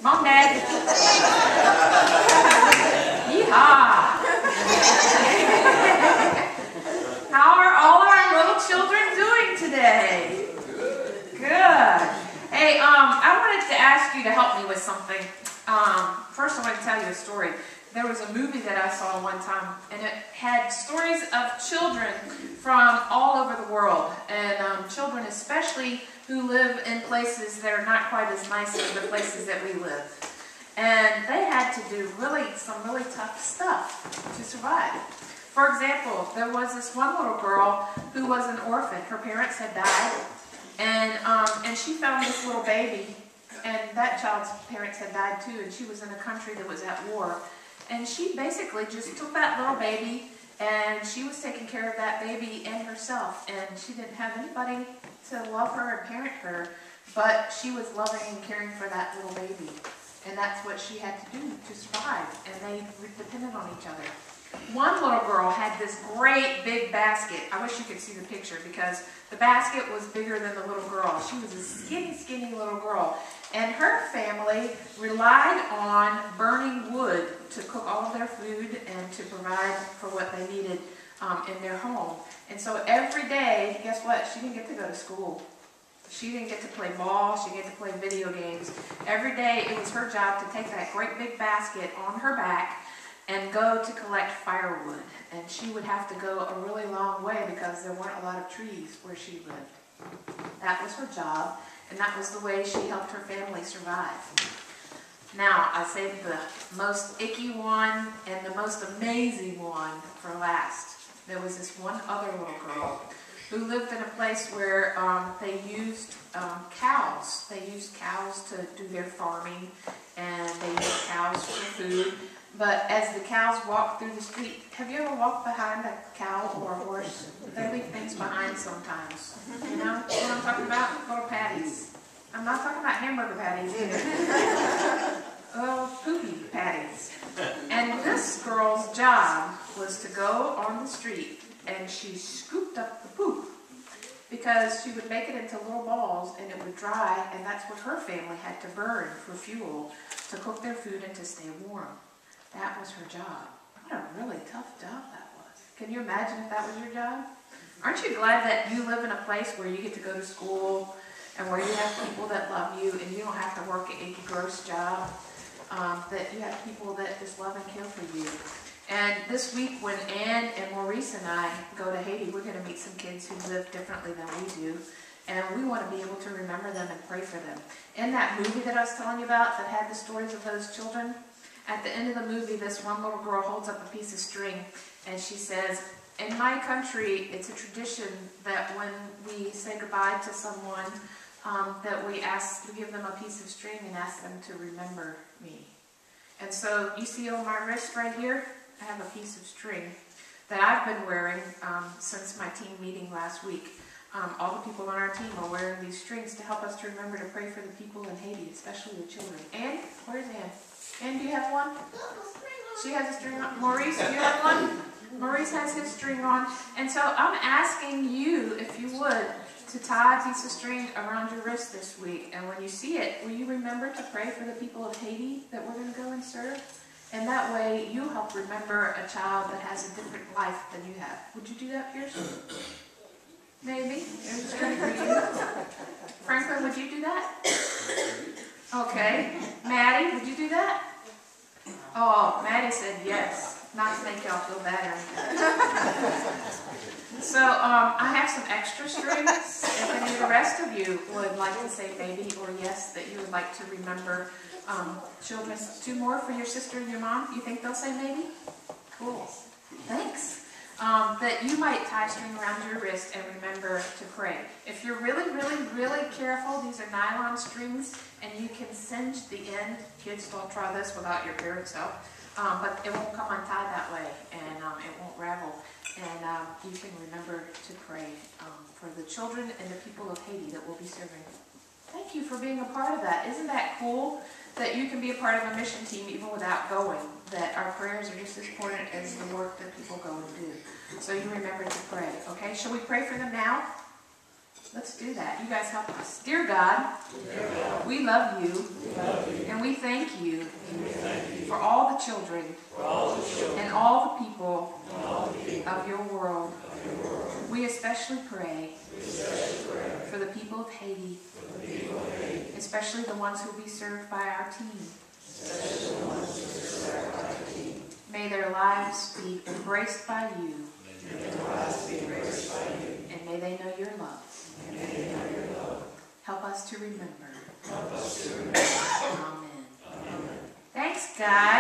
Mom, Dad. Yeehaw. How are all of our little children doing today? Good. Hey, I wanted to ask you to help me with something. First, I want to tell you a story. There was a movie that I saw one time, and it had stories of children from all over the world, and children especially who live in places that are not quite as nice as the places that we live. And they had to do some really tough stuff to survive. For example, there was this one little girl who was an orphan. Her parents had died, and she found this little baby, and that child's parents had died too, and she was in a country that was at war. And she basically just took that little baby, and she was taking care of that baby and herself. And she didn't have anybody to love her and parent her, but she was loving and caring for that little baby. And that's what she had to do to survive. And they depended on each other. One little girl had this great big basket. I wish you could see the picture, because the basket was bigger than the little girl. She was a skinny, skinny little girl. And her family relied on burning wood to cook all of their food and to provide for what they needed in their home. And so every day, guess what? She didn't get to go to school. She didn't get to play ball. She didn't get to play video games. Every day, it was her job to take that great big basket on her back and go to collect firewood. And she would have to go a really long way because there weren't a lot of trees where she lived. That was her job, and that was the way she helped her family survive. Now, I saved the most icky one and the most amazing one for last. There was this one other little girl who lived in a place where they used cows. They used cows to do their farming, and they used cows for food. But as the cows walked through the street, have you ever walked behind a cow or a horse? They leave things behind sometimes. You know what I'm talking about? Little patties. I'm not talking about hamburger patties either. Little poopy patties. And this girl's job was to go on the street, and she scooped up the poop, because she would make it into little balls and it would dry, and that's what her family had to burn for fuel to cook their food and to stay warm. That was her job. What a really tough job that was. Can you imagine if that was your job? Aren't you glad that you live in a place where you get to go to school and where you have people that love you and you don't have to work a gross job, that you have people that just love and care for you? And this week when Ann and Maurice and I go to Haiti, we're going to meet some kids who live differently than we do. And we want to be able to remember them and pray for them. In that movie that I was telling you about that had the stories of those children, at the end of the movie, this one little girl holds up a piece of string and she says, in my country, it's a tradition that when we say goodbye to someone, that we give them a piece of string and ask them to remember me. And so you see on my wrist right here, I have a piece of string that I've been wearing since my team meeting last week. All the people on our team are wearing these strings to help us to remember to pray for the people in Haiti, especially the children. Ann, where's Ann? Ann, do you have one? She has a string on. Maurice, do you have one? Maurice has his string on. And so I'm asking you, if you would, to tie a piece of string around your wrist this week. And when you see it, will you remember to pray for the people of Haiti that we're going to go and serve? And that way, you help remember a child that has a different life than you have. Would you do that, Pierce? Maybe. There's a string for you. Franklin, would you do that? Okay. Maddie, would you do that? Oh, Maddie said yes. Not to make y'all feel bad or anything. So, I have some extra strings. If any of the rest of you would like to say maybe or yes, that you would like to remember children. 2 more for your sister and your mom. You think they'll say maybe? Cool. Thanks. That you might tie a string around your wrist and remember to pray. If you're really, really, really careful, these are nylon strings, and you can singe the end. Kids, don't try this without your parents' help. But it won't come untied that way, and it won't ravel. And you can remember to pray for the children and the people of Haiti that we'll be serving. Thank you for being a part of that. Isn't that cool that you can be a part of a mission team even without going? That our prayers are just as important as the work that people go and do. So you remember to pray, okay? Shall we pray for them now? Let's do that. You guys help us. Dear God, we love you. And we thank you for all the children and all the people of your world. We especially pray for the people of Haiti, especially the ones who will be served by our team. May their lives be embraced by you. And may they know your love. Help us to remember. Amen. Thanks, guys.